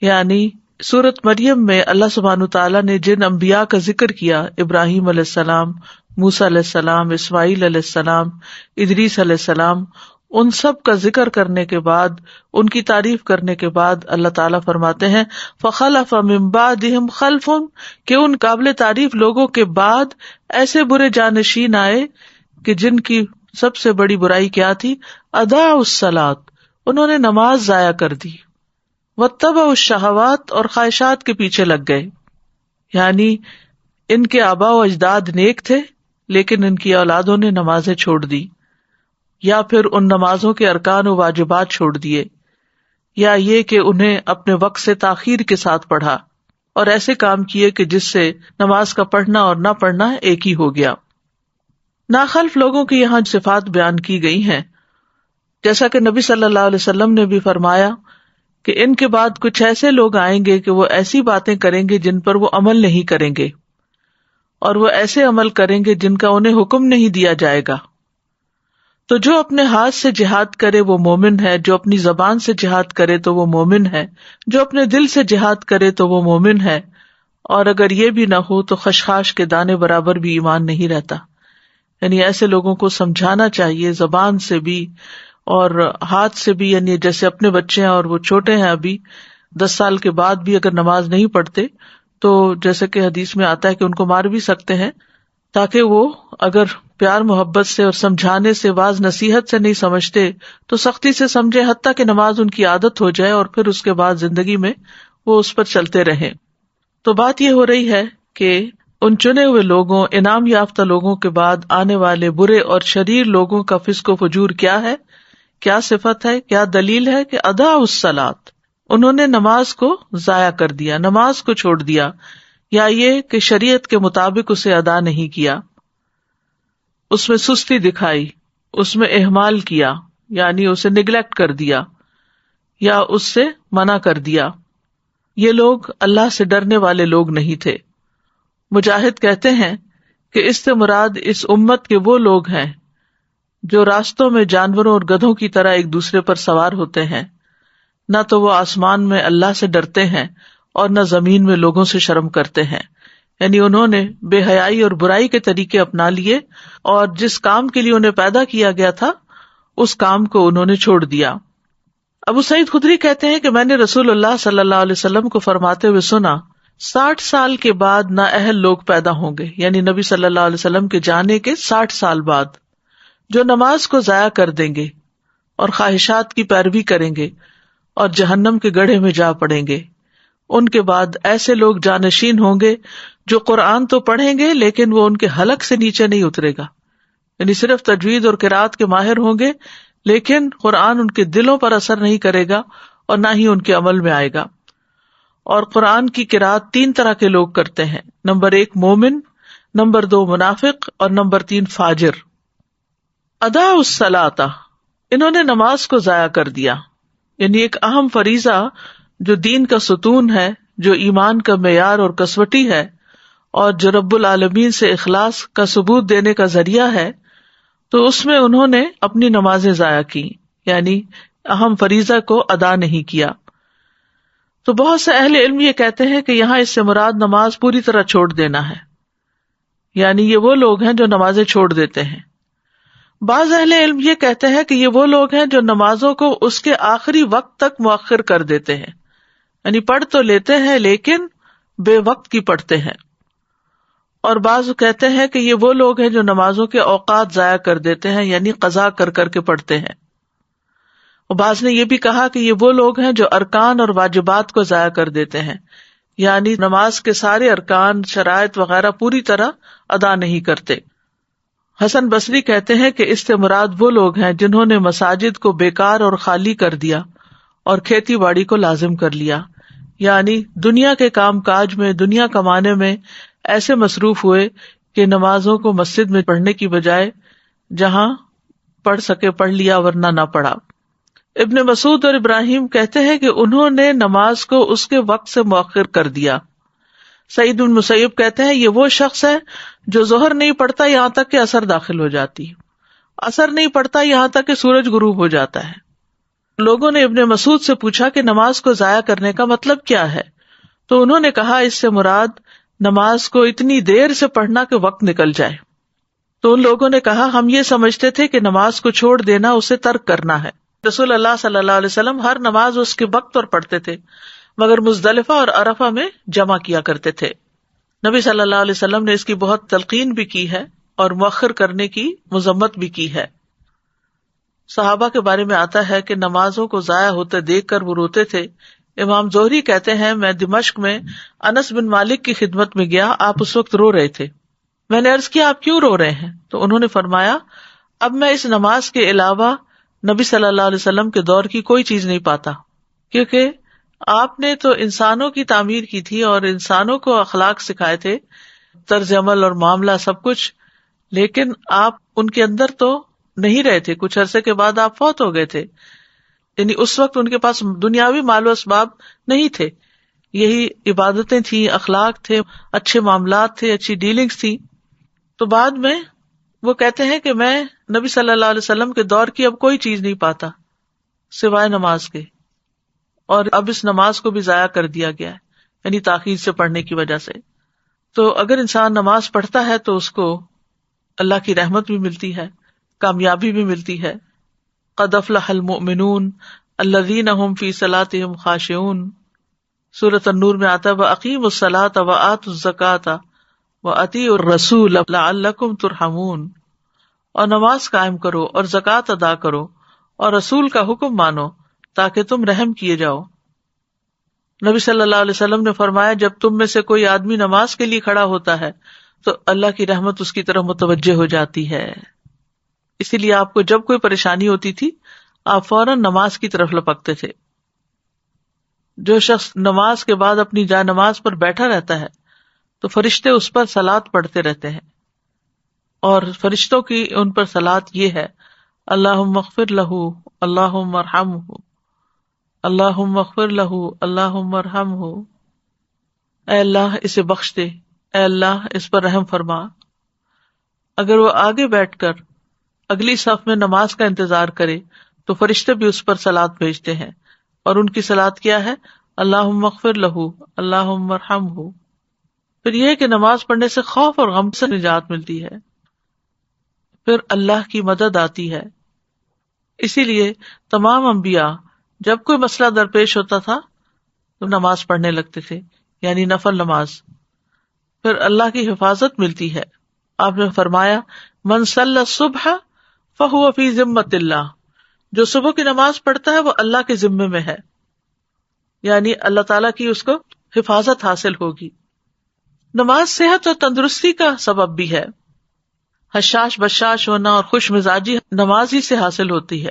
S1: یعنی سورۃ مریم میں اللہ سبحانہ تعالیٰ نے جن انبیاء کا ذکر کیا، ابراہیم علیہ السلام، موسیٰ علیہ السلام، اسماعیل علیہ السلام، ادریس علیہ السلام، ان سب کا ذکر کرنے کے بعد، ان کی تعریف کرنے کے بعد اللہ تعالیٰ فرماتے ہیں فَخَلَفَ مِن بَعْدِهِمْ خَلْفٌ، کہ ان قابل تعریف لوگوں کے بعد ایسے برے جانشین آئے کہ جن کی سب سے بڑی برائی کیا تھی، اضاعوا الصلاۃ، انہوں نے نماز ضائع کر دی، واتبعوا الشہوات، اور خواہشات کے پیچھے لگ گئے۔ یعنی ان کے آباء و اجداد نیک تھے لیکن ان کی اولادوں نے نمازیں چھوڑ دی، یا پھر ان نمازوں کے ارکان و واجبات چھوڑ دیے، یا یہ کہ انہیں اپنے وقت سے تاخیر کے ساتھ پڑھا اور ایسے کام کیے کہ جس سے نماز کا پڑھنا اور نہ پڑھنا ایک ہی ہو گیا۔ ناخلف لوگوں کی یہاں صفات بیان کی گئی ہیں، جیسا کہ نبی صلی اللہ علیہ وسلم نے بھی فرمایا کہ ان کے بعد کچھ ایسے لوگ آئیں گے کہ وہ ایسی باتیں کریں گے جن پر وہ عمل نہیں کریں گے، اور وہ ایسے عمل کریں گے جن کا انہیں حکم نہیں دیا جائے گا۔ تو جو اپنے ہاتھ سے جہاد کرے وہ مومن ہے، جو اپنی زبان سے جہاد کرے تو وہ مومن ہے، جو اپنے دل سے جہاد کرے تو وہ مومن ہے، اور اگر یہ بھی نہ ہو تو خشخاش کے دانے برابر بھی ایمان نہیں رہتا۔ یعنی ایسے لوگوں کو سمجھانا چاہیے زبان سے بھی اور ہاتھ سے بھی، یعنی جیسے اپنے بچے ہیں اور وہ چھوٹے ہیں ابھی 10 سال کے بعد بھی اگر نماز نہیں پڑھتے تو جیسے کہ حدیث میں آتا ہے کہ ان کو مار بھی سکتے ہیں، تاکہ وہ اگر پیار محبت سے اور سمجھانے سے، واعظ نصیحت سے نہیں سمجھتے تو سختی سے سمجھے، حتیٰ کہ نماز ان کی عادت ہو جائے اور پھر اس کے بعد زندگی میں وہ اس پر چلتے رہیں۔ تو بات یہ ہو رہی ہے کہ ان چنے ہوئے لوگوں، انعام یافتہ لوگوں کے بعد آنے والے برے اور شریر لوگوں کا فسق و فجور کیا ہے، کیا صفت ہے، کیا دلیل ہے کہ اضاعوا الصلاۃ، انہوں نے نماز کو ضائع کر دیا، نماز کو چھوڑ دیا، یا یہ کہ شریعت کے مطابق اسے ادا نہیں کیا، اس میں سستی دکھائی، اس میں اہمال کیا، یعنی اسے نگلیکٹ کر دیا یا اس سے منع کر دیا، یہ لوگ اللہ سے ڈرنے والے لوگ نہیں تھے۔ مجاہد کہتے ہیں کہ اس سے مراد اس امت کے وہ لوگ ہیں جو راستوں میں جانوروں اور گدھوں کی طرح ایک دوسرے پر سوار ہوتے ہیں، نہ تو وہ آسمان میں اللہ سے ڈرتے ہیں اور نہ زمین میں لوگوں سے شرم کرتے ہیں، یعنی انہوں نے بے حیائی اور برائی کے طریقے اپنا لیے اور جس کام کے لیے انہیں پیدا کیا گیا تھا اس کام کو انہوں نے چھوڑ دیا۔ ابو سعید خدری کہتے ہیں کہ میں نے رسول اللہ صلی اللہ علیہ وسلم کو فرماتے ہوئے سنا، 60 سال کے بعد نااہل لوگ پیدا ہوں گے، یعنی نبی صلی اللہ علیہ وسلم کے جانے کے 60 سال بعد، جو نماز کو ضائع کر دیں گے اور خواہشات کی پیروی کریں گے اور جہنم کے گڑھے میں جا پڑیں گے۔ ان کے بعد ایسے لوگ جانشین ہوں گے جو قرآن تو پڑھیں گے لیکن وہ ان کے حلق سے نیچے نہیں اترے گا، یعنی صرف تجوید اور قرات کے ماہر ہوں گے لیکن قرآن ان کے دلوں پر اثر نہیں کرے گا اور نہ ہی ان کے عمل میں آئے گا۔ اور قرآن کی قرات 3 طرح کے لوگ کرتے ہیں، نمبر 1 مومن، نمبر 2 منافق اور نمبر 3 فاجر۔ ادا الصلاۃ، انہوں نے نماز کو ضائع کر دیا، یعنی ایک اہم فریضہ جو دین کا ستون ہے، جو ایمان کا معیار اور کسوٹی ہے اور جو رب العالمین سے اخلاص کا ثبوت دینے کا ذریعہ ہے، تو اس میں انہوں نے اپنی نمازیں ضائع کی، یعنی اہم فریضہ کو ادا نہیں کیا۔ تو بہت سے اہل علم یہ کہتے ہیں کہ یہاں اس سے مراد نماز پوری طرح چھوڑ دینا ہے، یعنی یہ وہ لوگ ہیں جو نمازیں چھوڑ دیتے ہیں۔ بعض اہل علم یہ کہتے ہیں کہ یہ وہ لوگ ہیں جو نمازوں کو اس کے آخری وقت تک مؤخر کر دیتے ہیں، یعنی پڑھ تو لیتے ہیں لیکن بے وقت کی پڑھتے ہیں۔ اور بعض کہتے ہیں کہ یہ وہ لوگ ہیں جو نمازوں کے اوقات ضائع کر دیتے ہیں، یعنی قضا کر کر کے پڑھتے ہیں۔ اور بعض نے یہ بھی کہا کہ یہ وہ لوگ ہیں جو ارکان اور واجبات کو ضائع کر دیتے ہیں، یعنی نماز کے سارے ارکان، شرائط وغیرہ پوری طرح ادا نہیں کرتے۔ حسن بصری کہتے ہیں کہ اس سے مراد وہ لوگ ہیں جنہوں نے مساجد کو بیکار اور خالی کر دیا اور کھیتی باڑی کو لازم کر لیا، یعنی دنیا کے کام کاج میں، دنیا کمانے میں ایسے مصروف ہوئے کہ نمازوں کو مسجد میں پڑھنے کی بجائے جہاں پڑھ سکے پڑھ لیا ورنہ نہ پڑھا۔ ابن مسعود اور ابراہیم کہتے ہیں کہ انہوں نے نماز کو اس کے وقت سے مؤخر کر دیا۔ سعید بن مسیب کہتے ہیں یہ وہ شخص ہے جو ظہر نہیں پڑھتا یہاں تک کہ عصر داخل ہو جاتی ہے، عصر نہیں پڑھتا یہاں تک کہ سورج غروب ہو جاتا ہے۔ لوگوں نے ابن مسعود سے پوچھا کہ نماز کو ضائع کرنے کا مطلب کیا ہے، تو انہوں نے کہا اس سے مراد نماز کو اتنی دیر سے پڑھنا کہ وقت نکل جائے۔ تو ان لوگوں نے کہا ہم یہ سمجھتے تھے کہ نماز کو چھوڑ دینا اسے ترک کرنا ہے۔ رسول اللہ صلی اللہ علیہ وسلم ہر نماز اس کے وقت پر پڑھتے تھے، مگر مزدلفہ اور عرفہ میں جمع کیا کرتے تھے۔ نبی صلی اللہ علیہ وسلم نے اس کی بہت تلقین بھی کی ہے اور مؤخر کرنے کی مذمت بھی کی ہے۔ صحابہ کے بارے میں آتا ہے کہ نمازوں کو ضائع ہوتے دیکھ کر وہ روتے تھے۔ امام زہری کہتے ہیں میں دمشق میں انس بن مالک کی خدمت میں گیا، آپ اس وقت رو رہے تھے۔ میں نے عرض کیا آپ کیوں رو رہے ہیں؟ تو انہوں نے فرمایا اب میں اس نماز کے علاوہ نبی صلی اللہ علیہ وسلم کے دور کی کوئی چیز نہیں پاتا، کیونکہ آپ نے تو انسانوں کی تعمیر کی تھی اور انسانوں کو اخلاق سکھائے تھے، طرز عمل اور معاملہ سب کچھ، لیکن آپ ان کے اندر تو نہیں رہے تھے۔ کچھ عرصے کے بعد آپ فوت ہو گئے تھے، یعنی اس وقت ان کے پاس دنیاوی مال و اسباب نہیں تھے، یہی عبادتیں تھیں، اخلاق تھے، اچھے معاملات تھے، اچھی ڈیلنگز تھی۔ تو بعد میں وہ کہتے ہیں کہ میں نبی صلی اللہ علیہ وسلم کے دور کی اب کوئی چیز نہیں پاتا سوائے نماز کے، اور اب اس نماز کو بھی ضائع کر دیا گیا ہے، یعنی تاخیر سے پڑھنے کی وجہ سے۔ تو اگر انسان نماز پڑھتا ہے تو اس کو اللہ کی رحمت بھی ملتی ہے، کامیابی بھی ملتی ہے۔ قد افلح المؤمنون الذین هم فی صلاتهم خاشعون، سورۃ النور میں آتا ہے وَأَقِیمُوا الصَّلَاةَ وَآتُوا الزَّکَاةَ وَأَطِیعُوا الرَّسُولَ لَعَلَّکُمْ تُرْحَمُونَ، اور نماز قائم کرو اور زکوٰۃ ادا کرو اور رسول کا حکم مانو تاکہ تم رحم کیے جاؤ۔ نبی صلی اللہ علیہ وسلم نے فرمایا جب تم میں سے کوئی آدمی نماز کے لیے کھڑا ہوتا ہے تو اللہ کی رحمت اس کی طرف متوجہ ہو جاتی ہے۔ اسی لیے آپ کو جب کوئی پریشانی ہوتی تھی آپ فوراً نماز کی طرف لپکتے تھے۔ جو شخص نماز کے بعد اپنی جائے نماز پر بیٹھا رہتا ہے تو فرشتے اس پر صلات پڑھتے رہتے ہیں، اور فرشتوں کی ان پر صلات یہ ہے اللہم اغفر لہ اللہم ارحمہ، اللہم اغفر لہ اللہم ارحمہ، اے اللہ اسے بخش دے، اے اللہ اس پر رحم فرما۔ اگر وہ آگے بیٹھ کر اگلی صف میں نماز کا انتظار کرے تو فرشتے بھی اس پر صلات بھیجتے ہیں، اور ان کی صلات کیا ہے؟ اللہم اغفر لہ اللہم ارحمہ۔ پھر یہ کہ نماز پڑھنے سے خوف اور غم سے نجات ملتی ہے، پھر اللہ کی مدد آتی ہے۔ اسی لیے تمام انبیاء جب کوئی مسئلہ درپیش ہوتا تھا تو نماز پڑھنے لگتے تھے، یعنی نفل نماز، پھر اللہ کی حفاظت ملتی ہے۔ آپ نے فرمایا من صلی الصبح فہو فی ذمۃ اللہ، جو صبح کی نماز پڑھتا ہے وہ اللہ کے ذمے میں ہے، یعنی اللہ تعالیٰ کی اس کو حفاظت حاصل ہوگی۔ نماز صحت اور تندرستی کا سبب بھی ہے، حشاش بشاش ہونا اور خوش مزاجی نماز ہی سے حاصل ہوتی ہے۔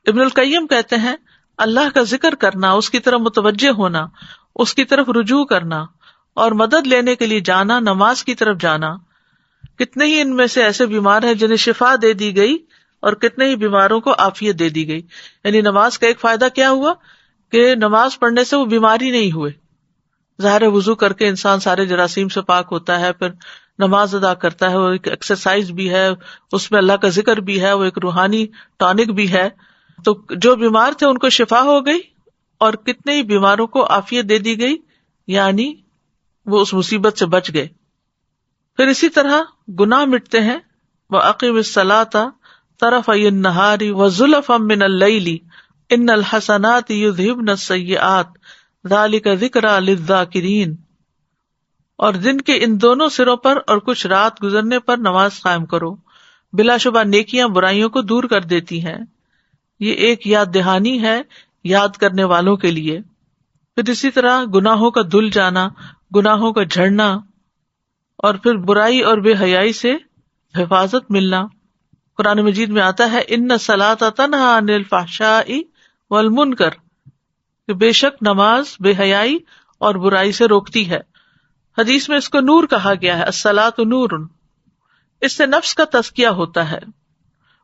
S1: ابن القیم کہتے ہیں اللہ کا ذکر کرنا، اس کی طرف متوجہ ہونا، اس کی طرف رجوع کرنا اور مدد لینے کے لیے جانا، نماز کی طرف جانا۔ کتنے ہی ان میں سے ایسے بیمار ہیں جنہیں شفا دے دی گئی اور کتنے ہی بیماروں کو عافیت دے دی گئی۔ یعنی نماز کا ایک فائدہ کیا ہوا کہ نماز پڑھنے سے وہ بیماری نہیں ہوئے۔ ظاہر وضو کر کے انسان سارے جراثیم سے پاک ہوتا ہے، پھر نماز ادا کرتا ہے، وہ ایک ایکسرسائز بھی ہے، اس میں اللہ کا ذکر بھی ہے، وہ ایک روحانی ٹانک بھی ہے۔ تو جو بیمار تھے ان کو شفا ہو گئی اور کتنے ہی بیماروں کو عافیت دے دی گئی، یعنی وہ اس مصیبت سے بچ گئے۔ پھر اسی طرح گناہ مٹتے ہیں۔ وَأَقِمِ الصَّلَاةَ طَرَفَيِ النَّهَارِ وَزُلَفًا مِّنَ اللَّيْلِ إِنَّ الْحَسَنَاتِ يُذْهِبْنَ السَّيِّئَاتِ ذَلِكَ ذِكْرَىٰ لِلذَّاكِرِينَ، اور دن کے ان دونوں سروں پر اور کچھ رات گزرنے پر نماز قائم کرو، بلا شبہ نیکیاں برائیوں کو دور کر دیتی ہیں۔ یہ ایک یاد دہانی ہے یاد کرنے والوں کے لیے۔ پھر اسی طرح گناہوں کا دھل جانا، گناہوں کا جھڑنا، اور پھر برائی اور بے حیائی سے حفاظت ملنا۔ قرآن مجید میں آتا ہے ان الصلاۃ تنہی عن الفحشاء والمنکر، کہ بے شک نماز بے حیائی اور برائی سے روکتی ہے۔ حدیث میں اس کو نور کہا گیا ہے، الصلاۃ نور۔ اس سے نفس کا تزکیہ ہوتا ہے،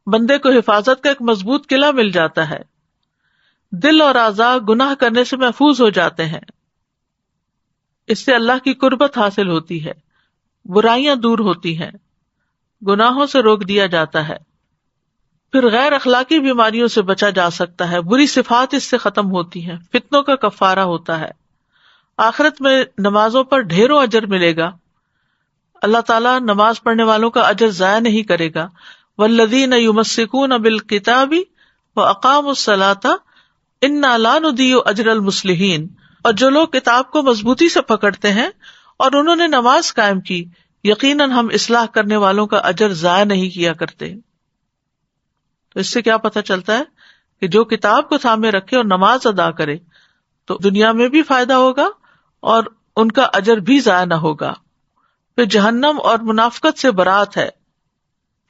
S1: بندے کو حفاظت کا ایک مضبوط قلعہ مل جاتا ہے، دل اور اعضاء گناہ کرنے سے محفوظ ہو جاتے ہیں، اس سے اللہ کی قربت حاصل ہوتی ہے، برائیاں دور ہوتی ہیں، گناہوں سے روک دیا جاتا ہے، پھر غیر اخلاقی بیماریوں سے بچا جا سکتا ہے، بری صفات اس سے ختم ہوتی ہیں، فتنوں کا کفارہ ہوتا ہے۔ آخرت میں نمازوں پر ڈھیروں اجر ملے گا، اللہ تعالیٰ نماز پڑھنے والوں کا اجر ضائع نہیں کرے گا۔ والذین یمسکون بالکتاب واقاموا الصلاۃ انا لا نضیع اجر المصلحین، اور جو لوگ کتاب کو مضبوطی سے پکڑتے ہیں اور انہوں نے نماز قائم کی، یقیناً ہم اصلاح کرنے والوں کا اجر ضائع نہیں کیا کرتے۔ تو اس سے کیا پتہ چلتا ہے کہ جو کتاب کو تھامے رکھے اور نماز ادا کرے تو دنیا میں بھی فائدہ ہوگا اور ان کا اجر بھی ضائع نہ ہوگا۔ پھر جہنم اور منافقت سے برات ہے۔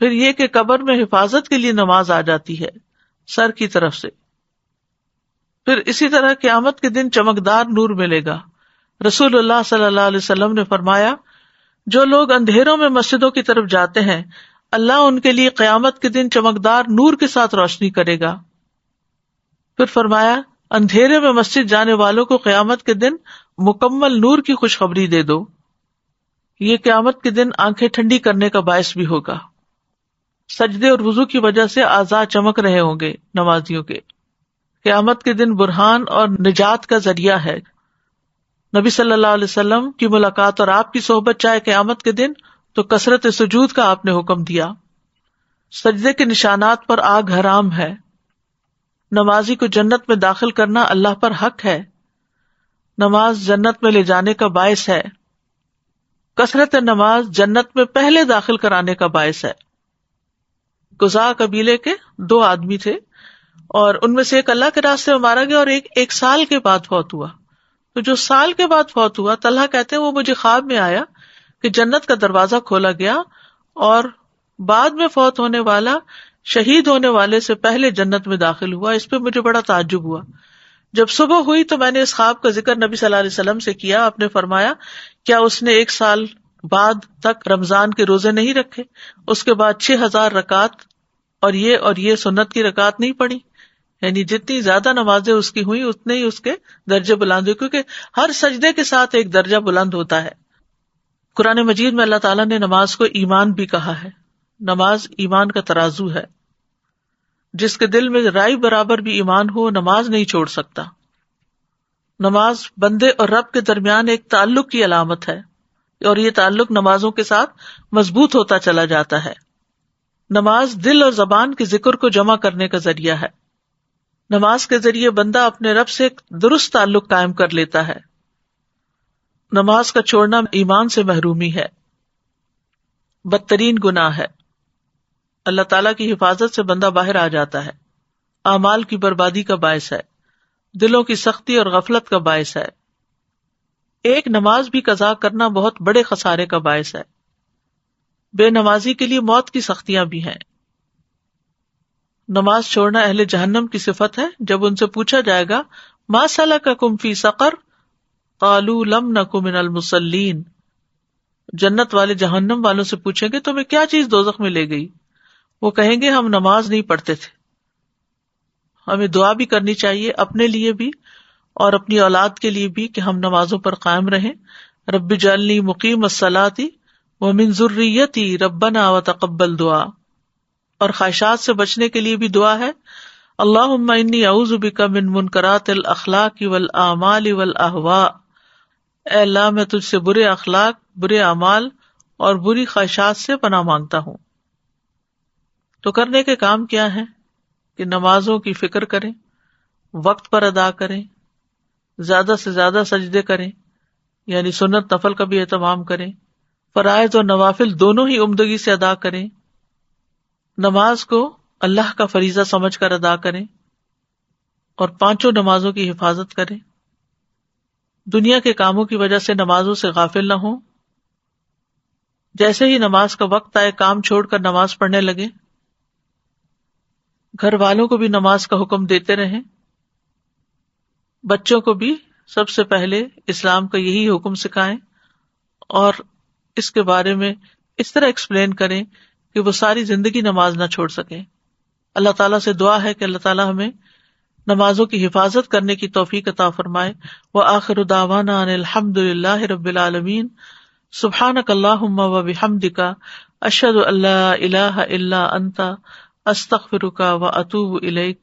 S1: پھر یہ کہ قبر میں حفاظت کے لیے نماز آ جاتی ہے سر کی طرف سے۔ پھر اسی طرح قیامت کے دن چمکدار نور ملے گا۔ رسول اللہ صلی اللہ علیہ وسلم نے فرمایا جو لوگ اندھیروں میں مسجدوں کی طرف جاتے ہیں اللہ ان کے لیے قیامت کے دن چمکدار نور کے ساتھ روشنی کرے گا۔ پھر فرمایا اندھیرے میں مسجد جانے والوں کو قیامت کے دن مکمل نور کی خوشخبری دے دو۔ یہ قیامت کے دن آنکھیں ٹھنڈی کرنے کا باعث بھی ہوگا۔ سجدے اور وضو کی وجہ سے اعضاء چمک رہے ہوں گے نمازیوں کے۔ قیامت کے دن برہان اور نجات کا ذریعہ ہے۔ نبی صلی اللہ علیہ وسلم کی ملاقات اور آپ کی صحبت چاہے قیامت کے دن تو کثرت سجود کا آپ نے حکم دیا۔ سجدے کے نشانات پر آگ حرام ہے۔ نمازی کو جنت میں داخل کرنا اللہ پر حق ہے۔ نماز جنت میں لے جانے کا باعث ہے۔ کثرت نماز جنت میں پہلے داخل کرانے کا باعث ہے۔ قزاع قبیلے کے 2 آدمی تھے اور ان میں سے ایک اللہ کے راستے میں مارا گیا اور ایک سال کے بعد فوت ہوا۔ تو جو سال کے بعد فوت ہوا طلحہ کہتے ہیں وہ مجھے خواب میں آیا کہ جنت کا دروازہ کھولا گیا اور بعد میں فوت ہونے والا شہید ہونے والے سے پہلے جنت میں داخل ہوا۔ اس پہ مجھے بڑا تعجب ہوا۔ جب صبح ہوئی تو میں نے اس خواب کا ذکر نبی صلی اللہ علیہ وسلم سے کیا۔ آپ نے فرمایا کیا اس نے 1 سال بعد تک رمضان کے روزے نہیں رکھے؟ اس کے بعد 6000 رکعت اور یہ سنت کی رکعت نہیں پڑھی، یعنی جتنی زیادہ نمازیں اس کی ہوئی اتنے ہی اس کے درجے بلند ہوئے، کیونکہ ہر سجدے کے ساتھ ایک درجہ بلند ہوتا ہے۔ قرآن مجید میں اللہ تعالیٰ نے نماز کو ایمان بھی کہا ہے۔ نماز ایمان کا ترازو ہے، جس کے دل میں رائی برابر بھی ایمان ہو نماز نہیں چھوڑ سکتا۔ نماز بندے اور رب کے درمیان ایک تعلق کی علامت ہے، اور یہ تعلق نمازوں کے ساتھ مضبوط ہوتا چلا جاتا ہے۔ نماز دل اور زبان کے ذکر کو جمع کرنے کا ذریعہ ہے۔ نماز کے ذریعے بندہ اپنے رب سے ایک درست تعلق قائم کر لیتا ہے۔ نماز کا چھوڑنا ایمان سے محرومی ہے، بدترین گناہ ہے۔ اللہ تعالیٰ کی حفاظت سے بندہ باہر آ جاتا ہے، اعمال کی بربادی کا باعث ہے، دلوں کی سختی اور غفلت کا باعث ہے۔ ایک نماز بھی قضا کرنا بہت بڑے خسارے کا باعث ہے۔ بے نمازی کے لیے موت کی سختیاں بھی ہیں۔ نماز چھوڑنا اہل جہنم کی صفت ہے۔ جب ان سے پوچھا جائے گا ما سلککم فی سقر قالوا لم نک من المصلین، جنت والے جہنم والوں سے پوچھیں گے تمہیں کیا چیز دوزخ میں لے گئی، وہ کہیں گے ہم نماز نہیں پڑھتے تھے۔ ہمیں دعا بھی کرنی چاہیے اپنے لیے بھی اور اپنی اولاد کے لیے بھی کہ ہم نمازوں پر قائم رہیں۔ رب اجعلنی مقیم الصلاۃ ومن ذریتی ربنا وتقبل دعا۔ اور خواہشات سے بچنے کے لیے بھی دعا ہے، اللہم انی اعوذ بک من منکرات الاخلاق والاعمال والاہواء، اے اللہ میں تجھ سے برے اخلاق، برے اعمال اور بری خواہشات سے پناہ مانگتا ہوں۔ تو کرنے کے کام کیا ہے کہ نمازوں کی فکر کریں، وقت پر ادا کریں، زیادہ سے زیادہ سجدے کریں، یعنی سنت نفل کا بھی اہتمام کریں، فرائض اور نوافل دونوں ہی عمدگی سے ادا کریں، نماز کو اللہ کا فریضہ سمجھ کر ادا کریں اور 5 نمازوں کی حفاظت کریں۔ دنیا کے کاموں کی وجہ سے نمازوں سے غافل نہ ہوں۔ جیسے ہی نماز کا وقت آئے کام چھوڑ کر نماز پڑھنے لگے۔ گھر والوں کو بھی نماز کا حکم دیتے رہیں۔ بچوں کو بھی سب سے پہلے اسلام کا یہی حکم سکھائیں اور اس کے بارے میں اس طرح ایکسپلین کریں کہ وہ ساری زندگی نماز نہ چھوڑ سکیں۔ اللہ تعالیٰ سے دعا ہے کہ اللہ تعالیٰ ہمیں نمازوں کی حفاظت کرنے کی توفیق عطا فرمائے۔ وآخر دعوانا ان الحمد للہ رب العالمین۔ سبحانک اللہم وبحمدک، اشہد ان لا الہ الا انت، استغفرک واتوب الیک۔